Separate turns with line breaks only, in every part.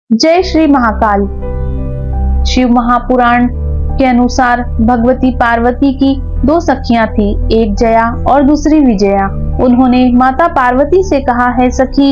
जय श्री महाकाल। शिव महापुराण के अनुसार भगवती पार्वती की दो सखियां थी, एक जया और दूसरी विजया। उन्होंने माता पार्वती से कहा है, सखी,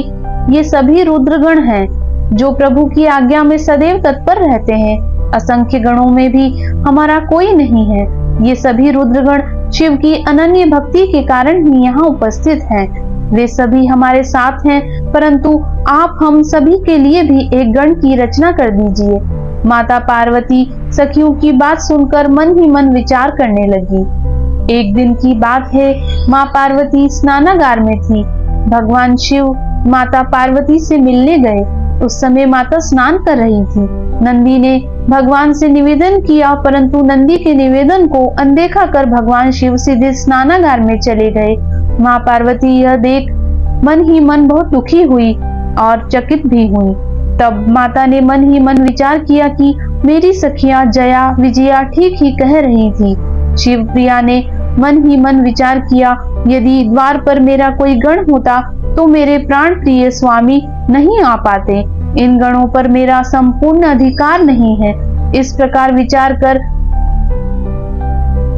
ये सभी रुद्रगण हैं जो प्रभु की आज्ञा में सदैव तत्पर रहते हैं। असंख्य गणों में भी हमारा कोई नहीं है। ये सभी रुद्रगण शिव की अनन्य भक्ति के कारण ही यहाँ उपस्थित हैं। वे सभी हमारे साथ हैं, परंतु आप हम सभी के लिए भी एक गण की रचना कर दीजिए। माता पार्वती सखियों की बात सुनकर मन ही मन विचार करने लगी। एक दिन की बात है, माँ पार्वती स्नानागार में थी। भगवान शिव माता पार्वती से मिलने गए। उस समय माता स्नान कर रही थी। नंदी ने भगवान से निवेदन किया, परंतु नंदी के निवेदन को अनदेखा कर भगवान शिव सीधे स्नानागार में चले गए। माँ पार्वती यह देख मन ही मन बहुत दुखी हुई और चकित भी हुई। तब माता ने मन ही मन विचार किया कि मेरी सखियां जया विजया ठीक ही कह रही थी। शिव प्रिया ने मन ही मन विचार किया, यदि द्वार पर मेरा कोई गण होता तो मेरे प्राण प्रिय स्वामी नहीं आ पाते। इन गणों पर मेरा संपूर्ण अधिकार नहीं है। इस प्रकार विचार कर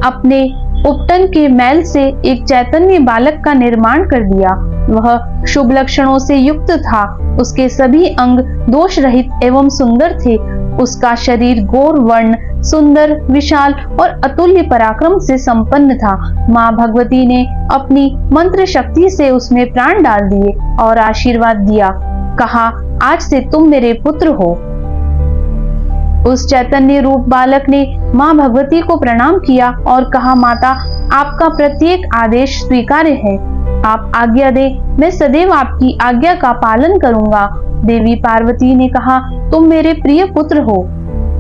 अपने उपटन के मैल से एक चैतन्य बालक का निर्माण कर दिया। वह शुभ लक्षणों से युक्त था। उसके सभी अंग दोष रहित एवं सुंदर थे। उसका शरीर गौर वर्ण, सुंदर, विशाल और अतुल्य पराक्रम से संपन्न था। माँ भगवती ने अपनी मंत्र शक्ति से उसमें प्राण डाल दिए और आशीर्वाद दिया। कहा, आज से तुम मेरे पुत्र हो। उस चैतन्य रूप बालक ने माँ भगवती को प्रणाम किया और कहा, माता, आपका प्रत्येक आदेश स्वीकार्य है। आप आज्ञा दे, मैं सदैव आपकी आज्ञा का पालन करूंगा। देवी पार्वती ने कहा, तुम मेरे प्रिय पुत्र हो।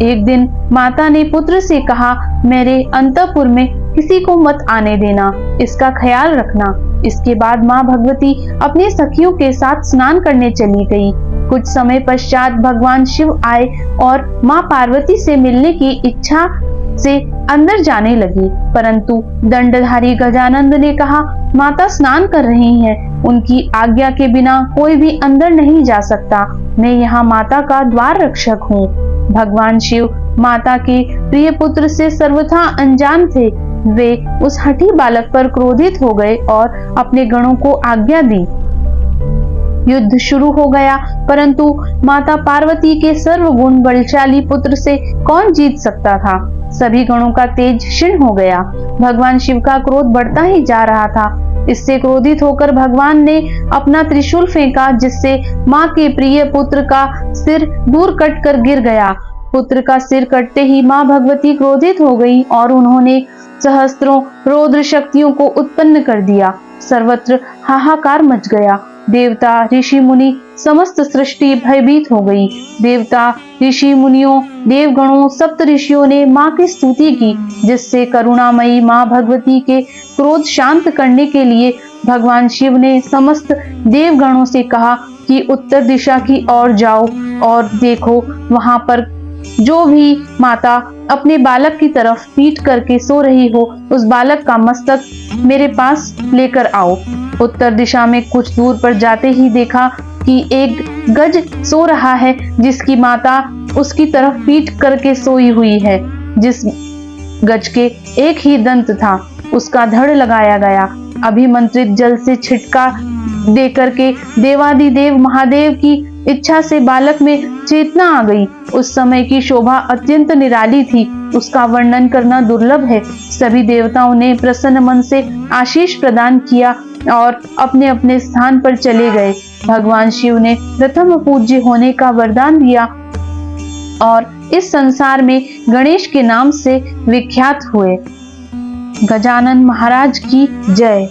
एक दिन माता ने पुत्र से कहा, मेरे अंतःपुर में किसी को मत आने देना, इसका ख्याल रखना। इसके बाद माँ भगवती अपने सखियों के साथ स्नान करने चली गई। कुछ समय पश्चात भगवान शिव आए और माँ पार्वती से मिलने की इच्छा से अंदर जाने लगी, परंतु दंडधारी गजानंद ने कहा, माता स्नान कर रही हैं, उनकी आज्ञा के बिना कोई भी अंदर नहीं जा सकता। मैं यहाँ माता का द्वार रक्षक हूँ। भगवान शिव माता के प्रिय पुत्र से सर्वथा अनजान थे। वे उस हठी बालक पर क्रोधित हो गए और अपने गणों को आज्ञा दी। युद्ध शुरू हो गया, परंतु माता पार्वती के सर्वगुण बलशाली पुत्र से कौन जीत सकता था। सभी गणों का तेज क्षीण हो गया। भगवान शिव का क्रोध बढ़ता ही जा रहा था। इससे क्रोधित होकर भगवान ने अपना त्रिशूल फेंका, जिससे माँ के प्रिय पुत्र का सिर दूर कट कर गिर गया। पुत्र का सिर कटते ही माँ भगवती क्रोधित हो गई और उन्होंने सहस्त्रों रौद्र शक्तियों को उत्पन्न कर दिया। सर्वत्र हाहाकार मच गया। देवता, ऋषि मुनि, समस्त सृष्टि भयभीत हो गई। देवता, ऋषि मुनियों, देवगणों, सप्त ऋषियों ने माँ की स्तुति की, जिससे करुणामयी माँ भगवती के क्रोध शांत करने के लिए भगवान शिव ने समस्त देवगणों से कहा कि उत्तर दिशा की ओर जाओ और देखो, वहां पर जो भी माता अपने बालक की तरफ पीठ करके सो रही हो, उस बालक का मस्तक मेरे पास लेकर आओ। उत्तर दिशा में कुछ दूर पर जाते ही देखा कि एक गज सो रहा है, जिसकी माता उसकी तरफ पीठ करके सोई हुई है। जिस गज के एक ही दंत था, उसका धड़ लगाया गया। अभिमंत्रित जल से छिटका दे करके देवादिदेव महादेव की इच्छा से बालक में चेतना आ गई। उस समय की शोभा अत्यंत निराली थी, उसका वर्णन करना दुर्लभ है। सभी देवताओं ने प्रसन्न मन से आशीष प्रदान किया और अपने अपने स्थान पर चले गए। भगवान शिव ने प्रथम पूज्य होने का वरदान दिया और इस संसार में गणेश के नाम से विख्यात हुए। गजानन महाराज की जय।